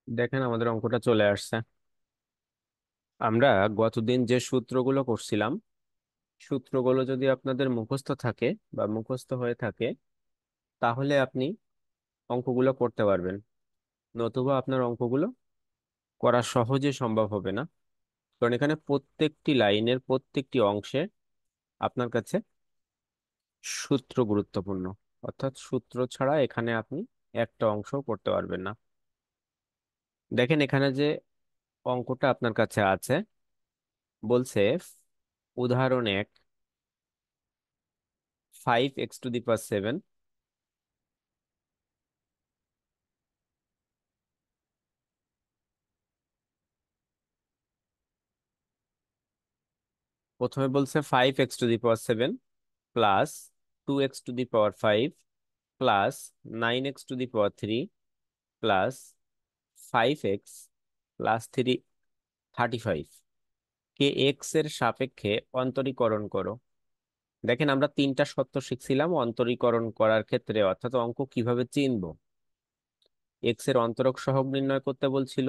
দেখেন আমাদের অঙ্কটা চলে আসছে। আমরা গতদিন যে সূত্রগুলো করছিলাম, সূত্রগুলো যদি আপনাদের মুখস্থ থাকে বা মুখস্থ হয়ে থাকে, তাহলে আপনি অঙ্কগুলো করতে পারবেন। নতুবা আপনার অঙ্কগুলো করা সহজে সম্ভব হবে না। কারণ এখানে প্রত্যেকটি লাইনের প্রত্যেকটি অংশে আপনার কাছে সূত্র গুরুত্বপূর্ণ। অর্থাৎ সূত্র ছাড়া এখানে আপনি একটা অংশ করতে পারবেন না। দেখেন এখানে যে অঙ্কটা আপনার কাছে আছে, বলছে উদাহরণ 1, 5x⁴ প্রথমে বলছে 5x⁴ plus 2x⁵ plus 9x⁴ plus 5x plus 35 কে এক্স এর সাপেক্ষে অন্তরীকরণ করো। দেখেন আমরা তিনটা সত্য শিখছিলাম অন্তরীকরণ করার ক্ষেত্রে, অর্থাৎ অঙ্ক কিভাবে চিনবো। এক্স এর অন্তরক সহগ নির্ণয় করতে বলছিল,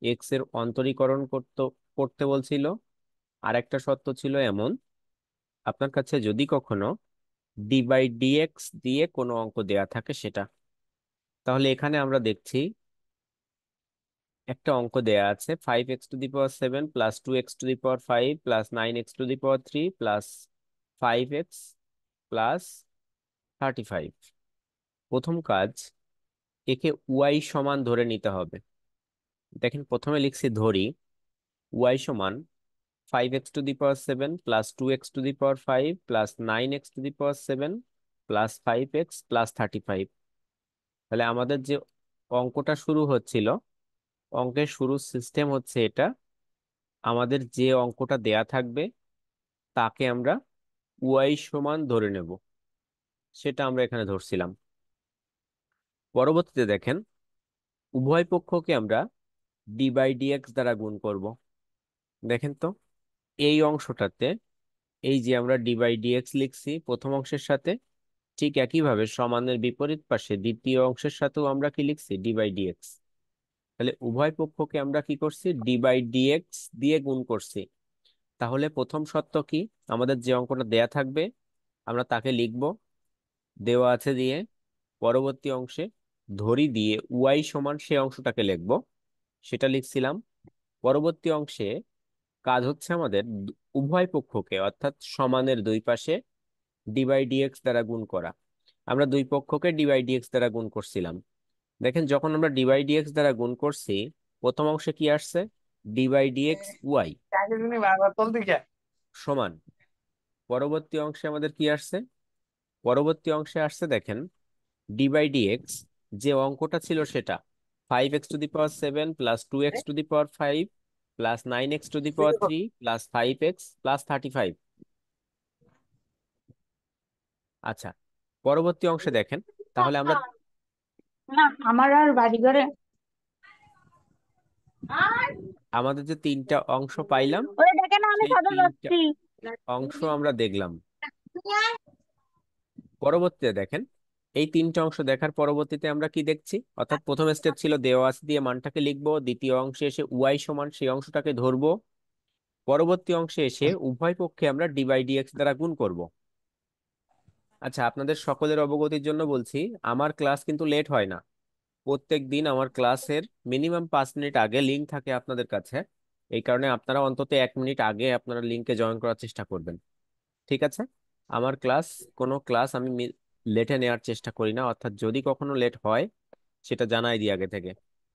এক্স এর অন্তরীকরণ করতে করতে বলছিল। আর একটা সত্য ছিল এমন, আপনার কাছে যদি কখনো ডি/ডিএক্স দিয়ে কোনো অঙ্ক দেয়া থাকে সেটা। তাহলে এখানে আমরা দেখছি একটা অঙ্ক দেয়া আছে 5x⁴ plus 2x⁵ plus 9x⁴ plus 5x plus 35। প্রথম কাজ, একে ওয়াই সমান ধরে নিতে হবে। দেখেন প্রথমে লিখছি ধরি ওয়াই সমান 5x⁴ plus 2x⁵ plus 9x⁴ plus 5x plus 35। তাহলে আমাদের যে অঙ্কটা শুরু হচ্ছিল, অঙ্কের শুরুর সিস্টেম হচ্ছে এটা। আমাদের যে অঙ্কটা দেয়া থাকবে তাকে আমরা ওয়াই সমান ধরে নেব, সেটা আমরা এখানে ধরছিলাম। পরবর্তীতে দেখেন উভয় পক্ষকে আমরা ডি/ডিএক্স দ্বারা গুণ করব। দেখেন তো এই অংশটাতে এই যে আমরা ডি/ডিএক্স লিখছি প্রথম অংশের সাথে, ঠিক একইভাবে সমানের বিপরীত পাশে দ্বিতীয় অংশের সাথেও আমরা কি লিখছি, ডি/ডিএক্স। তাহলে উভয় পক্ষকে আমরা কি করছি, ডি/ডিএক্স দিয়ে গুণ করছি। তাহলে প্রথম শর্ত কি, আমাদের যে অঙ্কটা দেয়া থাকবে আমরা তাকে লিখব দেওয়া আছে দিয়ে, পরবর্তী অংশে ধরি দিয়ে ওয়াই সমান সে অংশটাকে লিখব, সেটা লিখছিলাম। পরবর্তী অংশে কাজ হচ্ছে আমাদের উভয় পক্ষকে অর্থাৎ সমানের দুই পাশে ডি/ডিএক্স দ্বারা গুণ করা। আমরা দুই পক্ষকে ডি/ডিএক্স দ্বারা গুণ করছিলাম। দেখেন যখন আমরা ডি/ডিএক্স দ্বারা গুণ করছি, প্রথম অংশে কি আসছে, ডি/ডিএক্স ওয়াই সমান। পরবর্তী অংশে আমাদের কি আসছে, পরবর্তী অংশে আসছে দেখেন ডি/ডিএক্স যে অঙ্কটা ছিল সেটা 5x⁴ plus 2x⁵ plus 9x⁴ plus 5x plus 35। আচ্ছা, পরবর্তী অংশে দেখেন, তাহলে আমরা না, আমার আর বাড়ি ঘরে আমাদের যে তিনটা অংশ পাইলাম, ওরে দেখে না, আমি সেই সাথে তিনটা যাচ্ছি। অংশ আমরা দেখলাম। পরবর্তীতে দেখেন এই তিনটা অংশ দেখার পরবর্তীতে আমরা কি দেখছি, অর্থাৎ প্রথম স্টেপ ছিল দেওয়া আছে দিয়ে মানটাকে লিখবো, দ্বিতীয় অংশে এসে ওয়াই সমান সেই অংশটাকে ধরবো, পরবর্তী অংশে এসে উভয় পক্ষে আমরা ডি/ডিএক্স দ্বারা গুণ করব। আচ্ছা, আপনাদের সকলের অবগতির জন্য বলছি, আমার ক্লাস কিন্তু লেট হয় না। প্রত্যেক দিন আমার ক্লাসের মিনিমাম 5 মিনিট আগে লিঙ্ক থাকে আপনাদের কাছে। এই কারণে আপনারা অন্তত 1 মিনিট আগে আপনারা লিঙ্কে জয়েন করার চেষ্টা করবেন। ঠিক আছে? আমার ক্লাস, কোনো ক্লাস আমি লেটে নেওয়ার চেষ্টা করি না, অর্থাৎ যদি কখনো লেট হয় সেটা জানাই দিই আগে থেকে।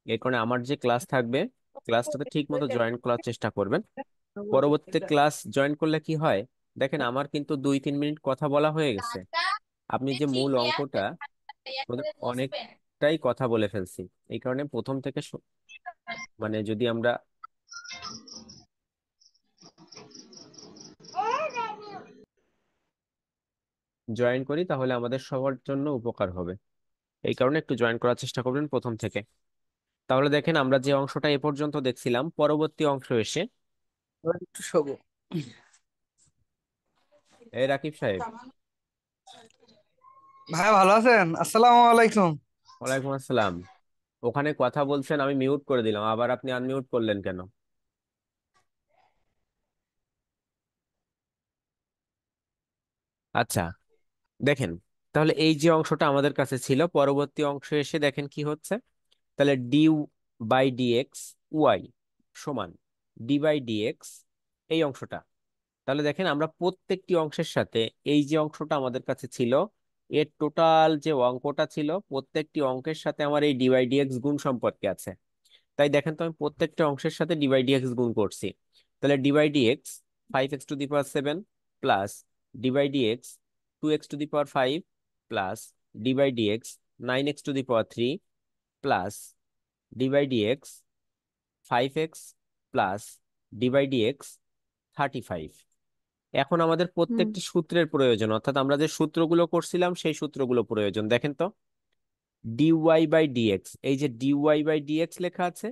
এই কারণে আমার যে ক্লাস থাকবে, ক্লাসটাতে ঠিক মতো জয়েন করার চেষ্টা করবেন। পরবর্তীতে ক্লাস জয়েন করলে কি হয়, দেখেন আমার কিন্তু 2-3 মিনিট কথা বলা হয়ে গেছে। আপনি যে মূল অঙ্কটা অনেকটাই কথা বলে ফেলছি। এই কারণে প্রথম থেকে মানে যদি আমরা জয়েন করি তাহলে আমাদের সবার জন্য উপকার হবে। এই কারণে একটু জয়েন করার চেষ্টা করবেন প্রথম থেকে। তাহলে দেখেন আমরা যে অংশটা এ পর্যন্ত দেখছিলাম, পরবর্তী অংশ এসে একটু শোবো। এই রাকিব সাহেব, ভাই ভালো আছেন? আসসালামু আলাইকুম। ওয়ালাইকুম আসসালাম। ওখানে কথা বলছেন, আমি মিউট করে দিলাম, আবার আপনি আনমিউট করলেন কেন? আচ্ছা, দেখেন, তাহলে এই যে অংশটা আমাদের কাছে ছিল, পরবর্তী অংশে এসে দেখেন কি হচ্ছে। তাহলে ডি বাই ডিএক্স ওয়াই সমান ডি বাই ডিএক্স, এই অংশটা। তাহলে দেখেন আমরা প্রত্যেকটি অংশের সাথে, এই যে অংশটা আমাদের কাছে ছিল, এর টোটাল যে অঙ্কটা ছিল, প্রত্যেকটি অঙ্কের সাথে আমার এই ডি বাই ডিএক্স গুণ সম্পর্কে আছে। তাই দেখেন তো আমি প্রত্যেকটা অংশের সাথে ডি বাই ডিএক্স গুণ করছি। তাহলে d by dx 5x⁴ plus d by dx 2x⁵ plus d by dx 9x⁴ plus d by dx 5x plus d by dx 35। এখন আমাদের হুম। প্রত্যেকটি সূত্রের প্রয়োজন, অর্থাৎ আমরা যে সূত্রগুলো করছিলাম সেই সূত্রগুলো প্রয়োজন। দেখেন তো, ডিওয়াই বাই ডিএক্স, এই যে ডিওয়াই বাই ডিএক্স লেখা আছে,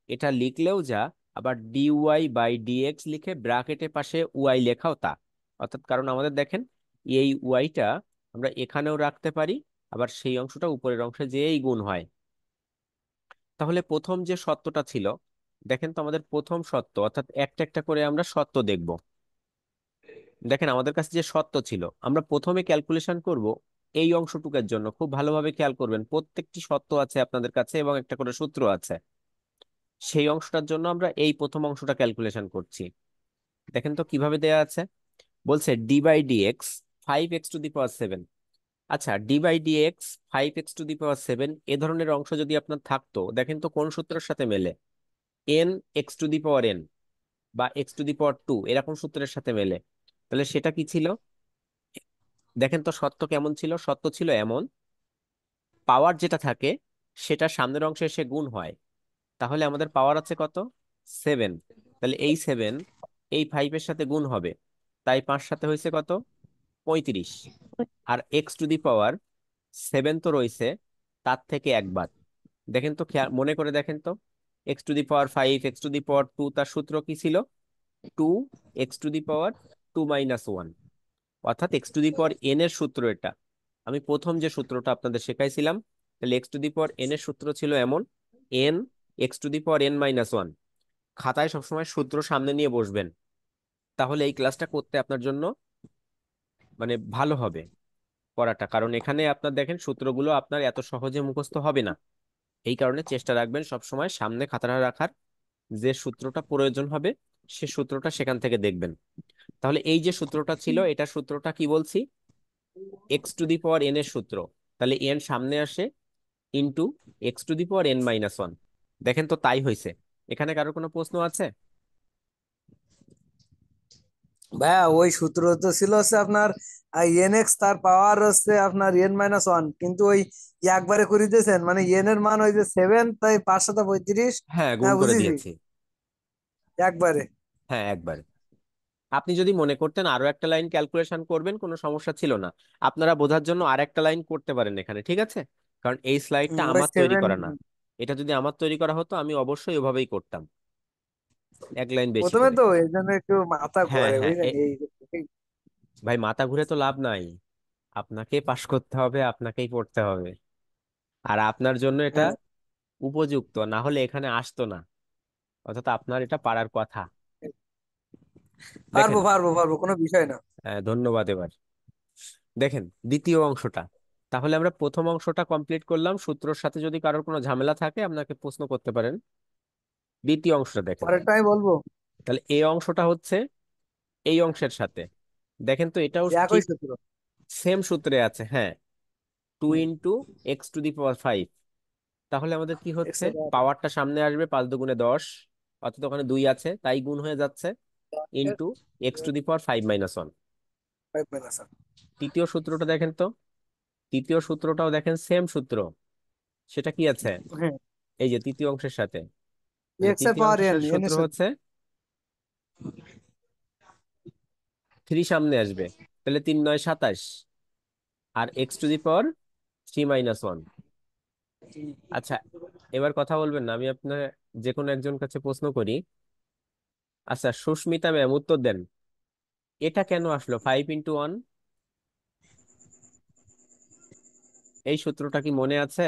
এটা লিখলেও যা, আবার ডিওয়াই বাই ডিএক্স লিখে ব্র্যাকেটের পাশে ওয়াই লেখাও তা। অর্থাৎ কারণ আমাদের দেখেন, এই ওয়াইটা আমরা এখানেও রাখতে পারি, আবার সেই অংশটা উপরের অংশে যেই গুণ হয়। তাহলে প্রথম যে সত্যটা ছিল, দেখেন তো আমাদের প্রথম সত্য, অর্থাৎ একটা একটা করে আমরা সত্য দেখব। দেখেন আমাদের কাছে যে সত্য ছিল, আমরা প্রথমে ক্যালকুলেশন করব এই অংশটুকের জন্য। খুব ভালোভাবে খেয়াল করবেন, প্রত্যেকটি সত্য আছে আপনাদের কাছে এবং একটা করে সূত্র আছে। সেই অংশটার জন্য আমরা এই প্রথম অংশটা ক্যালকুলেশন করছি। দেখেন তো কিভাবে দেয়া আছে। বলছে ডি বাই ডিএক্স 5x⁴ আচ্ছা, ডি বাই ডিএক্স 5x⁴ এ ধরনের অংশ যদি আপনার থাকতো, দেখেন তো কোন সূত্রের সাথে মেলে? n(x⁴n) বা x⁴2 এরকম সূত্রের সাথে মেলে। তাহলে সেটা কি ছিল? দেখেন তো সত্য কেমন ছিল? সত্য ছিল এমন, পাওয়ার যেটা থাকে সেটা সামনের অংশে এসে গুণ হয়। তাহলে আমাদের পাওয়ার আছে কত? 7। তাহলে এই 7 এই 5-এর সাথে গুণ হবে, তাই 5 সাথে হয়েছে কত? 35। আর x⁴ 7 তো রয়েছে, তার থেকে একবার। দেখেন তো মনে করে দেখেন তো, x⁵ x⁵2 তার সূত্র কি ছিল? 2x⁴2 - 1, অর্থাৎ x⁴n এর সূত্র এটা। আমি প্রথম যে সূত্রটা আপনাদের শেখাইছিলাম, তাহলে x⁴n এর সূত্র ছিল এমন, n x⁴n - 1। খাতায় সবসময় সূত্র সামনে নিয়ে বসবেন, তাহলে এই ক্লাসটা করতে আপনার জন্য মানে ভালো হবে পড়াটা। কারণ এখানে আপনার দেখেন সূত্রগুলো আপনার এত সহজে মুখস্থ হবে না। এই কারণে চেষ্টা রাখবেন সবসময় সামনে খাতাটা রাখার, যে সূত্রটা প্রয়োজন হবে সে সূত্রটা সেখান থেকে দেখবেন। তাহলে এই যে সূত্রটা ছিল, এটা সূত্রটা কি বলছি? x⁴n এর সূত্র। তাহলে n সামনে আসে, ইন্টু x⁴n - 1। দেখেন তো তাই হয়েছে। এখানে কারো কোনো প্রশ্ন আছে? ভাইয়া ওই সূত্র তো ছিল হচ্ছে আপনার এন এক্স, তার পাওয়ার হচ্ছে আপনার n-1, কিন্তু ওই একবারে করে দিয়েছেন, মানে এন এর মান ওই যে 7, তাই 5 × 35। হ্যাঁ, গুণ হ্যাঁ, করে বুঝেছি। দিয়েছি। একবারে। হ্যাঁ, একবার। আপনি যদি মনে করতেন আরো একটা লাইন ক্যালকুলেশন করবেন, কোনো সমস্যা ছিল না। আপনারা বোঝার জন্য আর একটা লাইন করতে পারেন এখানে, ঠিক আছে? কারণ এই স্লাইডটা ওই আমার তৈরি 7। করা না। এটা যদি আমার তৈরি করা হতো আমি অবশ্যই ওভাবেই করতাম, এক লাইন বেশি প্রথমে করে। তো এই জন্য একটু মাথা হ্যাঁ ঘুরে, হ্যাঁ, বুঝলেন এই। ভাই মাথা ঘুরে তো লাভ নাই। আপনাকে পাশ করতে হবে, আপনাকেই পড়তে হবে। আর আপনার জন্য এটা হ্যাঁ, উপযুক্ত, না হলে এখানে আসতো না। অর্থাৎ আপনার এটা পারার কথা। দেখেন, পারবো পারবো পারবো, কোনো বিষয় না। ধন্যবাদ। এবার দেখেন দ্বিতীয় অংশটা। তাহলে আমরা প্রথম অংশটা কমপ্লিট করলাম, সূত্রর সাথে যদি কারোর কোনো ঝামেলা থাকে আপনাকে প্রশ্ন করতে পারেন। দ্বিতীয় অংশটা দেখেন। পরেরটা আমি বলবো। তাহলে এই অংশটা হচ্ছে এই অংশের সাথে, দেখেন তো এটাও একই ঠিক সূত্র। সেম সূত্রে আছে। হ্যাঁ, 2 × x⁵। তাহলে আমাদের কি হচ্ছে? 100 পাওয়ারটা সামনে আসবে, 5×2 = 10, অর্থাৎ ওখানে 2 আছে তাই গুণ হয়ে যাচ্ছে, ইন্টু x⁵ 5 - 1। তৃতীয় সূত্রটা দেখেন তো, তৃতীয় সূত্রটাও দেখেন সেম সূত্র। সেটা কি আছে? হ্যাঁ, এই যে তৃতীয় অংশের সাথে, তাহলে এক্স এর তৃতীয় পাওয়ার এন, অংশের এন সূত্র এর সাথে। হচ্ছে 3 সামনে আসবে, তাহলে 3×9 = 27, আর x⁴ 3 - 1। আচ্ছা, এবার কথা বলবেন না, আমি আপনার যে কোনো একজন কাছে প্রশ্ন করি। আচ্ছা, সুস্মিতা ম্যাম উত্তর দেন, এটা কেন আসলো 5 × 1? এই সূত্রটা কি মনে আছে?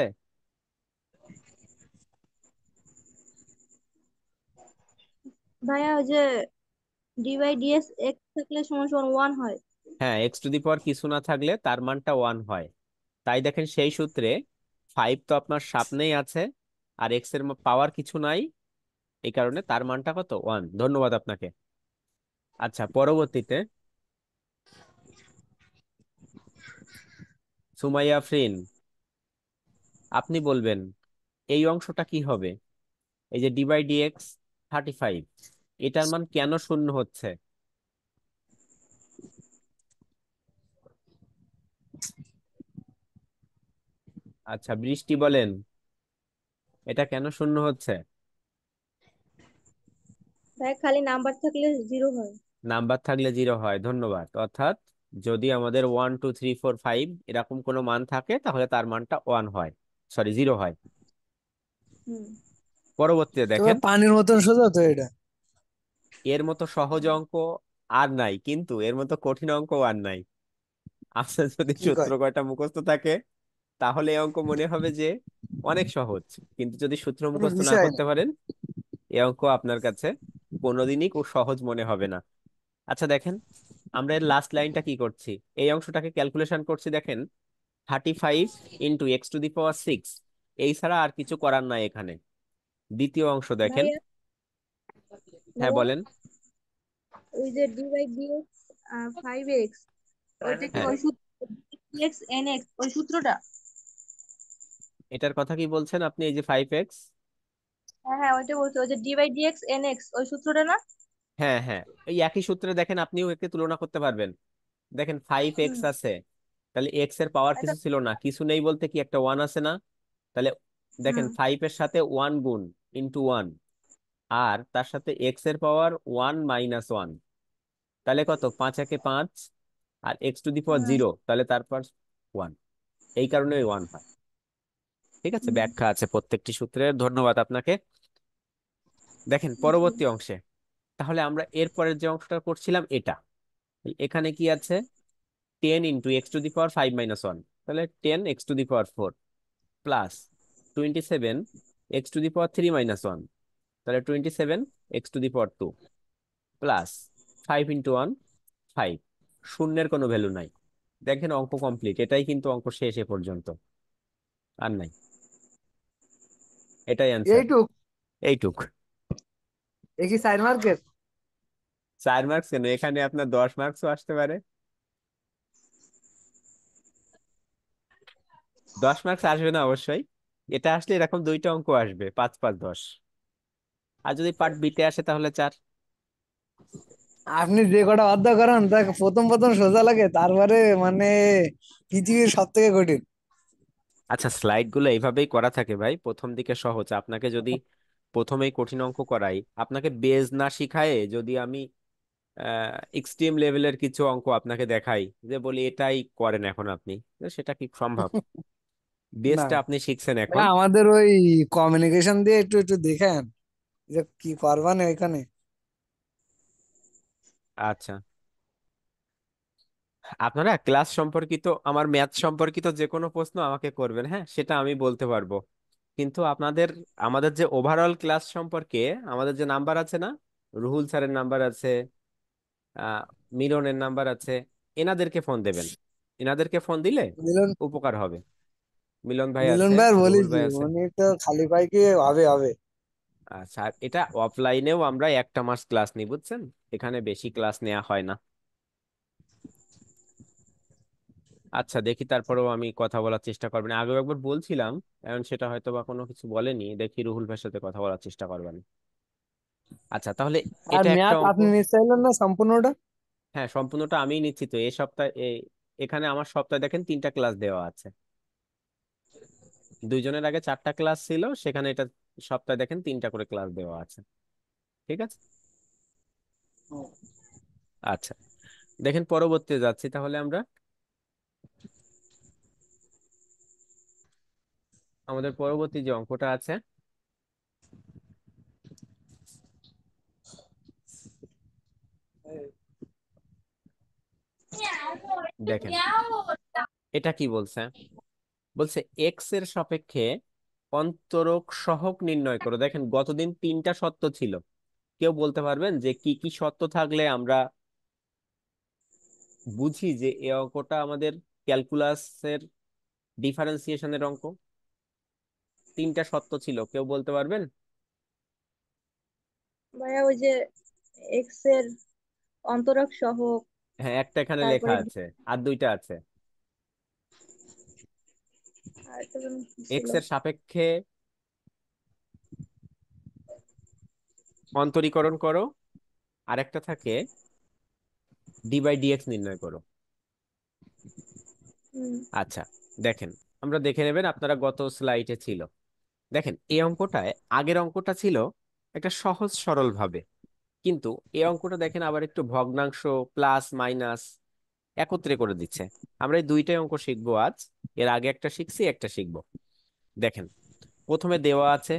ভাইয়া ওই যে ডি বাই ডিএক্স এক্স থাকলে সমান সমান ওয়ান হয়। হ্যাঁ, এক্স টু দি পাওয়ার কিছু না থাকলে তার মানটা ওয়ান হয়। তাই দেখেন সেই সূত্রে ফাইভ তো আপনার সামনেই আছে, আর এক্স এর পাওয়ার কিছু নাই, এই কারণে তার মানটা কত, ওয়ান। ধন্যবাদ আপনাকে। আচ্ছা, পরবর্তীতে সুমাইয়া আফরিন, আপনি বলবেন এই অংশটা কি হবে। এই যে ডি বাই ডিএক্স 35, এটার মান কেন শূন্য হচ্ছে? আচ্ছা, বৃষ্টি বলেন এটা কেন শূন্য হচ্ছে? ভাইয়া খালি নাম্বার থাকলে জিরো হয়। নাম্বার থাকলে জিরো হয়, ধন্যবাদ। অর্থাৎ যদি আমাদের 1 2 3 4 5 এরকম কোনো মান থাকে তাহলে তার মানটা ওয়ান হয়, সরি জিরো হয়। হুম। পরবর্তীতে তো ভাই দেখেন, পানির মতন সোজা তো এটা। এর মতো সহজ অঙ্ক আর নাই, কিন্তু এর মতো কঠিন অঙ্ক আর নাই। আপনার যদি কি সূত্র কয়? কয়টা মুখস্থ থাকে তাহলে এই অঙ্ক মনে হবে যে অনেক সহজ, কিন্তু যদি সূত্র কোনো মুখস্থ না বিষয় না। করতে পারেন এই অঙ্ক আপনার কাছে কোনোদিনই খুব সহজ মনে হবে না। আচ্ছা দেখেন, আমরা এর লাস্ট লাইনটা কি করছি, এই অংশটাকে ক্যালকুলেশন করছি। দেখেন 35 × x⁶, এই ছাড়া আর কিছু করার নাই এখানে। দ্বিতীয় অংশ দেখেন। ভাইয়া হ্যাঁ ভাইয়া বলেন। ওই যে ডি বাই ডিএক্স 5x, ওইটা কি হ্যাঁ, ওই সূত্র ডিএক্স এন এক্স ওই সূত্রটা? এটার কথা কি বলছেন আপনি, এই যে 5x? হ্যাঁ হ্যাঁ, ওইটা বলছো, ওই যে d by dx n x ওই সূত্রটা না? হ্যাঁ হ্যাঁ, এই একই সূত্রে দেখেন আপনিও একে তুলনা করতে পারবেন। দেখেন 5x হুম। আছে, তাহলে এক্স এর পাওয়ার এটা কিছু ছিল না, কিছু নেই বলতে কি একটা ওয়ান আছে না? তাহলে দেখেন হুম 5 এর সাথে ওয়ান গুণ, ইন্টু ওয়ান, আর তার সাথে এক্স এর পাওয়ার 1 - 1, তাহলে কত, 5 × 1 = 5, আর x⁴ হুম 0, তাহলে তারপর ওয়ান, এই কারণে ওয়ান হয়। ঠিক আছে, হুম। ব্যাখ্যা আছে প্রত্যেকটি সূত্রের, ধন্যবাদ আপনাকে। দেখেন পরবর্তী অংশে, তাহলে আমরা এর পরের যে অংশটা করছিলাম এটা, এখানে কি আছে, 10 × x⁵ তাহলে 10 x⁴ প্লাস 27 x⁵ তাহলে 27 x⁴ প্লাস 5 × 1 5, শূন্যের কোনো ভ্যালু নাই। দেখেন অঙ্ক কমপ্লিট, এটাই কিন্তু অঙ্ক শেষ এ পর্যন্ত, আর নাই। এটাই অ্যান্সার, এইটুক? এইটুক। এ কি 4 মার্কের? 4 মার্কস কেন, এখানে আপনার 10 মার্কসও আসতে পারে। 10 মার্কস আসবে না অবশ্যই, এটা আসলে এরকম দুইটা অঙ্ক আসবে, 5 5 10, আর যদি পার্ট বিতে আসে তাহলে 4। আপনি যে কটা অধ্যায় করান তা প্রথম প্রথম সোজা লাগে, তারপরে মানে পৃথিবীর সব থেকে কঠিন। আচ্ছা, স্লাইড গুলো এইভাবেই করা থাকে ভাই, প্রথম দিকে সহজ। আপনাকে যদি প্রথমেই কঠিন অঙ্ক করাই, আপনাকে বেজ না শিখায়ে যদি আমি এক্সট্রিম লেভেলের কিছু অঙ্ক আপনাকে দেখাই, যে বলি এটাই করেন এখন আপনি, তো সেটা কি সম্ভব? না বেসটা আপনি শিখছেন ভাই, এখন। আমাদের ওই কমিউনিকেশন দিয়ে একটু একটু দেখেন যে কি করবান ওইখানে। আচ্ছা, আপনারা ক্লাস সম্পর্কিত, আমার ম্যাথ সম্পর্কিত যে কোনো প্রশ্ন আমাকে করবেন, হ্যাঁ সেটা আমি বলতে পারবো। কিন্তু আপনাদের, আমাদের যে ওভারঅল ক্লাস সম্পর্কে আমাদের যে নাম্বার আছে না, রুহুল স্যারের নাম্বার আছে, আহ মিলনের নাম্বার আছে, এনাদেরকে ফোন দেবেন। এনাদেরকে ফোন দিলে মিলন উপকার হবে। মিলন ভাই মিলন আছে, ভাই রুহুল বলেছি, ভাই আছে। উনি তো খালি পাই কি হবে হবে। আচ্ছা, আর এটা অফলাইনেও আমরা একটা মাস ক্লাস নিই, বুঝছেন, এখানে বেশি ক্লাস নেওয়া হয় না। আচ্ছা দেখি, তারপরেও আমি কথা বলার চেষ্টা করবেন, আগেও একবার বলছিলাম, এখন সেটা হয়তো বা কোনো কিছু বলেনি, দেখি রুহুল ভাইয়ের সাথে কথা বলার চেষ্টা করবেন। আচ্ছা তাহলে আর এটা একটা ম্যাথ অঙ্ক। আপনি নিতে চাইলেন না সম্পূর্ণটা? হ্যাঁ, সম্পূর্ণটা আমিই নিচ্ছি তো এই সপ্তাহে, এখানে আমার সপ্তাহে দেখেন 3টা ক্লাস দেওয়া আছে। দুইজনের আগে 4টা ক্লাস ছিল, সেখানে এটা সপ্তাহে দেখেন 3টা করে ক্লাস দেওয়া আছে। ঠিক আছে। আচ্ছা, দেখেন পরবর্তীতে যাচ্ছি তাহলে আমরা, আমাদের পরবর্তী যে অঙ্কটা আছে, দেখেন এটা কি বলছে। বলছে এক্স এর সাপেক্ষে অন্তরক সহগ নির্ণয় করো। দেখেন গতদিন 3টা সত্য ছিল, কেউ বলতে পারবেন যে কি কি শর্ত থাকলে আমরা বুঝি যে এই অঙ্কটা আমাদের ক্যালকুলাসের ডিফারেন্সিয়েশনের অঙ্ক? তিনটা শর্ত ছিল, কেউ বলতে পারবেন? ভাইয়া ওই যে এক্স এর অন্তরক সহগ, হ্যাঁ, একটা এখানে লেখা তারপরে আছে, আর দুইটা আছে। আরেকটা যেন কি ছিল। এক্স এর সাপেক্ষে অন্তরীকরণ করো, আর একটা থাকে ডি বাই ডিএক্স নির্ণয় করো। হুম। আচ্ছা, দেখেন, আমরা দেখে নেবেন, আপনারা গত স্লাইডে ছিল। দেখেন, এই অঙ্কটায় আগের অঙ্কটা ছিল একটা সহজ সরল ভাবে, কিন্তু এই অঙ্কটা দেখেন আবার একটু ভগ্নাংশ, প্লাস মাইনাস একত্রে করে দিচ্ছে। আমরা এই দুইটাই অঙ্ক শিখবো আজ। এর আগে একটা শিখছি, একটা শিখবো। দেখেন, প্রথমে দেওয়া আছে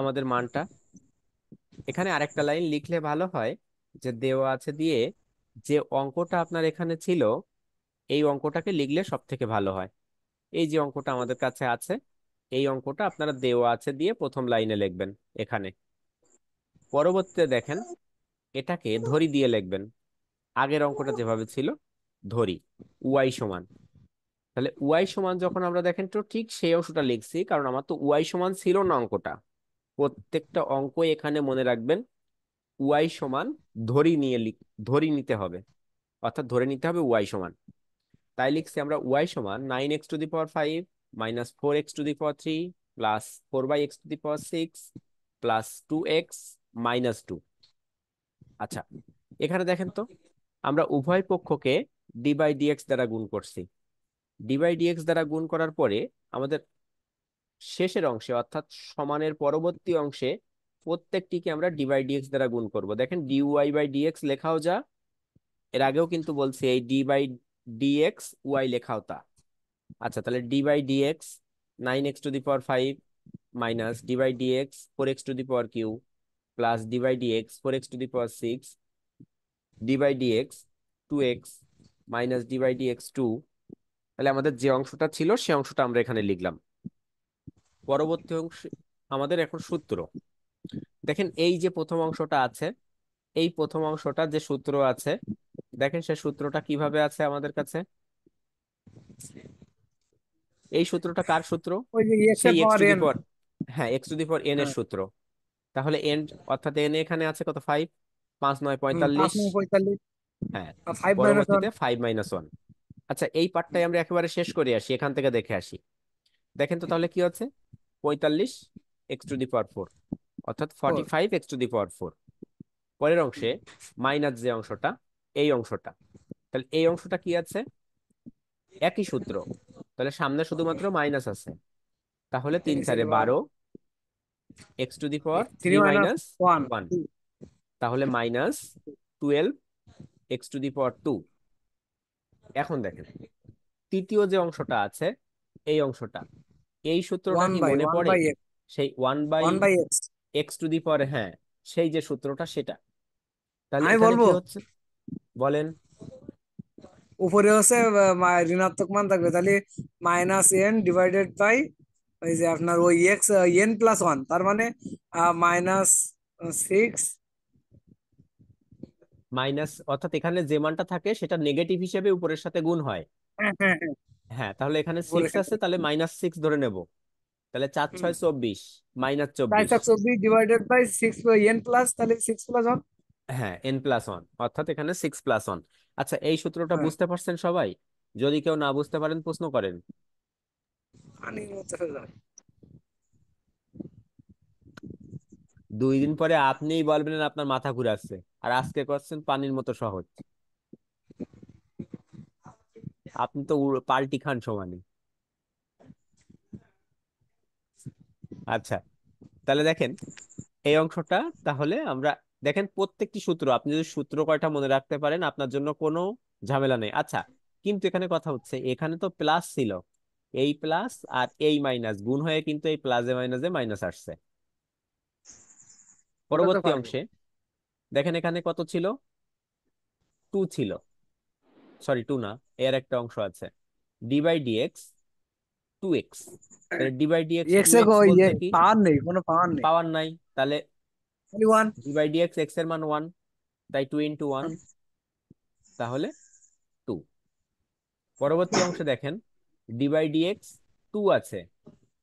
আমাদের মানটা। এখানে আরেকটা লাইন লিখলে ভালো হয়, যে দেওয়া আছে দিয়ে যে অঙ্কটা আপনার এখানে ছিল, এই অঙ্কটাকে লিখলে সব থেকে ভালো হয়। এই যে অঙ্কটা আমাদের কাছে আছে, এই অঙ্কটা আপনারা দেওয়া আছে দিয়ে প্রথম লাইনে লিখবেন এখানে। পরবর্তীতে দেখেন, এটাকে ধরি দিয়ে লিখবেন। আগের অঙ্কটা যেভাবে ছিল, ধরি ওয়াই সমান। তাহলে ওয়াই সমান যখন আমরা দেখেন তো ঠিক সেই অংশটা লিখছি, কারণ আমার তো ওয়াই সমান ছিল না অঙ্কটা। প্রত্যেকটা অঙ্ক এখানে মনে রাখবেন, ওয়াই সমান ধরি নিয়ে ধরি নিতে হবে, অর্থাৎ ধরে নিতে হবে ওয়াই সমান। তাই লিখছি আমরা ওয়াই সমান 9x⁵ minus 4x⁵ plus 4/x⁶ plus 2x minus 2। আচ্ছা, এখানে দেখেন তো, আমরা উভয় পক্ষকে ডি বাই ডিএক্স দ্বারা গুণ করছি। ডি বাই ডিএক্স দ্বারা গুণ করার পরে আমাদের শেষের অংশে, অর্থাৎ সমানের পরবর্তী অংশে প্রত্যেকটিকে আমরা ডি বাই ডিএক্স দ্বারা গুণ করব। দেখেন, ডিওয়াই বাই ডিএক্স লেখাও যা, এর আগেও কিন্তু বলছি এই ডি বাই ডিএক্স ওয়াই লেখাও তা। আচ্ছা, তাহলে d by dx 9x⁵ minus d by dx 4x⁴ plus d by dx 4x⁶, d by dx 2x minus d by dx 2। তাহলে আমাদের যে অংশটা ছিল সে অংশটা আমরা এখানে লিখলাম। পরবর্তী অংশ আমাদের এখন সূত্র। দেখেন, এই যে প্রথম অংশটা আছে, এই প্রথম অংশটা যে সূত্র আছে, দেখেন সে সূত্রটা কিভাবে আছে আমাদের কাছে। এই সূত্রটা কার সূত্র? ওই যে এক্স এর সেই x power to the n. Power, হ্যাঁ, এক্স টু দি পাওয়ার এর হ্যাঁ। সূত্র। তাহলে এন, অর্থাৎ এন এখানে আছে কত, 5, 5 9 5 45।9 45 হ্যাঁ, আর 5 মাইনাস 1। পরবর্তীতে 5 - 1। আচ্ছা, এই পার্টটাই আমরা একেবারে শেষ করে আসি, এখান থেকে দেখে আসি। দেখেন তো তাহলে কি হচ্ছে, 45x⁴, অর্থাৎ 45x⁴। পরের অংশে মাইনাস যে অংশটা, এই অংশটা, তাহলে এই অংশটা কি আছে, একই সূত্র। তাহলে সামনে শুধুমাত্র মাইনাস আছে, তাহলে 3 3 4 বার 12 x⁴ 3 মাইনাস 1। 1, তাহলে মাইনাস 12x⁴ 2। এখন দেখেন, তৃতীয় যে অংশটা আছে, এই অংশটা, এই সূত্রটা 1 কি বাই মনে 1 পড়ে? By x. সেই one by 1 by x. x⁴, হ্যাঁ, সেই যে সূত্রটা সেটা। তাহলে আমি এখানে বলবো কি হচ্ছে বলেন? উপরে হচ্ছে ঋণাত্মক মান থাকবে, তাহলে মাইনাস এন ডিভাইডেড বাই ওই যে আপনার ওই এক্স এন প্লাস 1, তার মানে -6। মাইনাস, অর্থাৎ এখানে যে মানটা থাকে সেটা নেগেটিভ হিসেবে উপরের সাথে গুণ হয়। হ্যাঁ হ্যাঁ হ্যাঁ। হ্যাঁ, তাহলে এখানে উপরের 6 আছে, সাথে তাহলে -6 ধরে নেব। তাহলে 4 হুম 6 24, minus 4 24। 7 24 divided by 6 n plus, তাহলে 6 প্লাস 1। হ্যাঁ, n+1, অর্থাৎ এখানে 6+1। আচ্ছা, এই সূত্রটা হ্যাঁ, বুঝতে পারছেন সবাই? যদি কেউ না বুঝতে পারেন প্রশ্ন করেন। পানির মতো হয়ে যায়। 2 দিন পরে আপনিই বলবেন আপনার মাথা ঘুরাচ্ছে, আর আজকে করছেন পানির মতো সহজ। আপনি তো পাল্টি খান সমানে। আচ্ছা, তাহলে দেখেন এই অংশটা, তাহলে আমরা দেখেন প্রত্যেকটি সূত্র, আপনি যদি সূত্র কয়টা মনে রাখতে পারেন আপনার জন্য কোনো ঝামেলা নেই। আচ্ছা, কিন্তু এখানে কথা হচ্ছে, এখানে তো প্লাস ছিল, এই প্লাস আর এই মাইনাস গুণ হয়ে কিন্তু এই প্লাসে মাইনাসে মাইনাস আসছে। ওটা তো পরবর্তী পারবো। অংশে দেখেন, এখানে কত ছিল, 2 ছিল, সরি 2 না, এর একটা অংশ আছে ডি বাই ডিএক্স 2x। তাহলে d by dx two x এ এক্স বলতে কি, পাওয়ার নেই, কোনো পাওয়ার নেই। পাওয়ার নাই, তাহলে one. D by dx x এর মান 1, তাই 2 ইন্টু 1, তাহলে 2। পরবর্তী অংশে দেখেন ডি বাই ডিএক্স 2 আছে।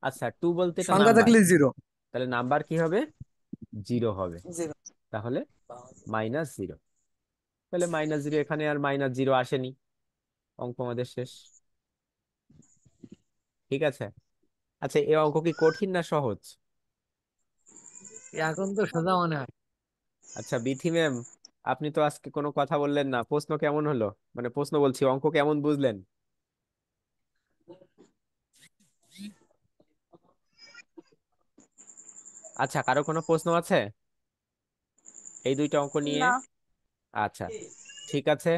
আচ্ছা 2 বলতে এটা সংখ্যা নাম্বার, থাকলে জিরো। তাহলে নাম্বার কি হবে? 0 হবে। জিরো। তাহলে -0। তাহলে -0, এখানে আর -0 আসেনি, অঙ্ক আমাদের শেষ। ঠিক আছে। আচ্ছা এই অঙ্ক কি কঠিন না সহজ? এখন তো সোজা মনে হয়। আচ্ছা বিথি ম্যাম, আপনি তো আজকে কোনো কথা বললেন না, প্রশ্ন কেমন হলো? মানে প্রশ্ন বলছি, অঙ্ক কেমন বুঝলেন? আচ্ছা কারো কোনো প্রশ্ন আছে এই দুইটা অঙ্ক নিয়ে? না। আচ্ছা ঠিক আছে,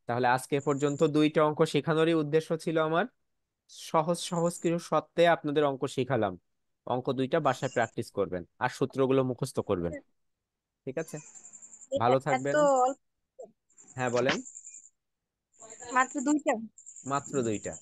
তাহলে আজকে এ পর্যন্ত দুইটা অঙ্ক শেখানোরই উদ্দেশ্য ছিল আমার। সহজ সহজ কিছু সত্ত্বে আপনাদের অঙ্ক শিখালাম। অঙ্ক দুইটা বাসায় প্র্যাকটিস করবেন আর সূত্রগুলো মুখস্থ করবেন। ঠিক আছে, এটা ভালো এত থাকবেন। অল্প, হ্যাঁ বলেন। মাত্র দুইটা? মাত্র দুইটা।